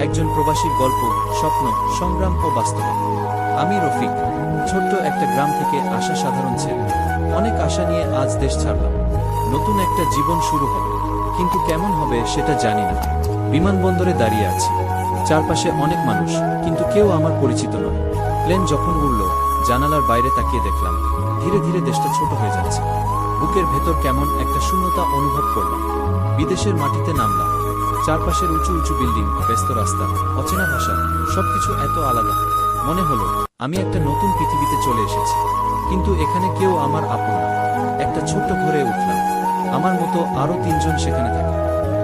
একজন প্রবাসীর গল্প, স্বপ্ন, সংগ্রাম ও বাস্তব। আমি রফিক, ছোট্ট একটা গ্রাম থেকে আসা সাধারণ ছেলে। অনেক আশা নিয়ে আজ দেশ ছাড়লাম। নতুন একটা জীবন শুরু হবে, কিন্তু কেমন হবে সেটা জানি না। বিমানবন্দরে দাঁড়িয়ে আছি, চারপাশে অনেক মানুষ, কিন্তু কেউ আমার পরিচিত নয়। প্লেন যখন উড়ল, জানালার বাইরে তাকিয়ে দেখলাম ধীরে ধীরে দেশটা ছোট হয়ে যাচ্ছে। বুকের ভেতর কেমন একটা শূন্যতা অনুভব করলাম। বিদেশের মাটিতে নামলাম, চারপাশের উঁচু উঁচু বিল্ডিং, ব্যস্ত রাস্তা, অচেনা ভাষা, সবকিছু এত আলাদা। মনে হলো আমি একটা নতুন পৃথিবীতে চলে এসেছি, কিন্তু এখানে কেউ আমার আপন না। একটা ছোট্ট ঘরে উঠলাম, আমার মতো আরো তিনজন সেখানে থাকে।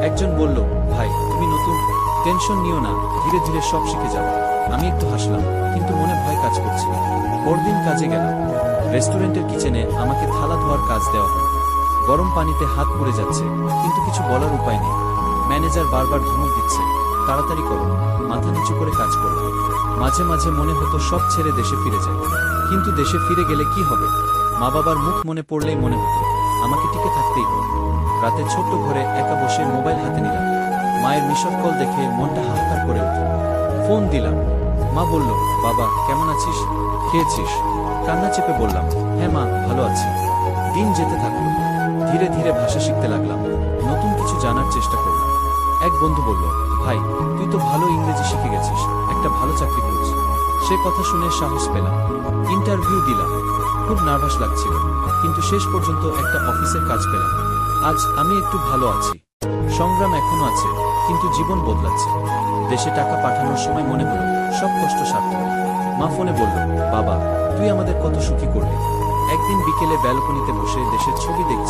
একজন বলল, ভাই তুমি নতুন, টেনশন নিও না, ধীরে ধীরে সব শিখে যাবে। আমি একটু হাসলাম, কিন্তু মনে ভয় কাজ করছিল। পরদিন কাজে গেলাম। রেস্টুরেন্টের কিচেনে আমাকে থালা ধোয়ার কাজ দেওয়া হয়। গরম পানিতে হাত পুড়ে যাচ্ছে, কিন্তু কিছু বলার উপায় নেই। ম্যানেজার বারবার ধমক দিচ্ছে, তাড়াতাড়ি করো। মাথা নিচু করে কাজ করলাম। মাঝে মাঝে মনে হতো সব ছেড়ে দেশে ফিরে যায়, কিন্তু দেশে ফিরে গেলে কি হবে? মা বাবার মুখ মনে পড়লেই মনে হতো আমাকে টিকে থাকতেই হবে। রাতে ছোট্ট ঘরে একা বসে মোবাইল হাতে নিলাম। মায়ের মিসড কল দেখে মনটা হাহাকার করে উঠল। ফোন দিলাম। মা বলল, বাবা কেমন আছিস, খেয়েছিস? কান্না চেপে বললাম, হ্যাঁ মা, ভালো আছি। দিন যেতে থাকলো, ধীরে ধীরে ভাষা শিখতে লাগলাম, নতুন কিছু জানার চেষ্টা করলাম। এক বন্ধু বলল, ভাই তুই তো ভালো ইংরেজি শিখে গেছিস, একটা ভালো চাকরি করছিস। সে কথা শুনে সাহস পেলাম। ইন্টারভিউ দিলাম, খুব নার্ভাস লাগছিল, কিন্তু শেষ পর্যন্ত একটা অফিসের কাজ পেলাম। আজ আমি একটু ভালো আছি। সংগ্রাম এখনো আছে, কিন্তু জীবন বদলাচ্ছে। দেশে টাকা পাঠানোর সময় মনে হলো সব কষ্ট সার্থক। মা ফোনে বলল, বাবা তুই আমাদের কত সুখী করলি। একদিন বিকেলে ব্যালকনিতে বসে দেশের ছবি দেখছি।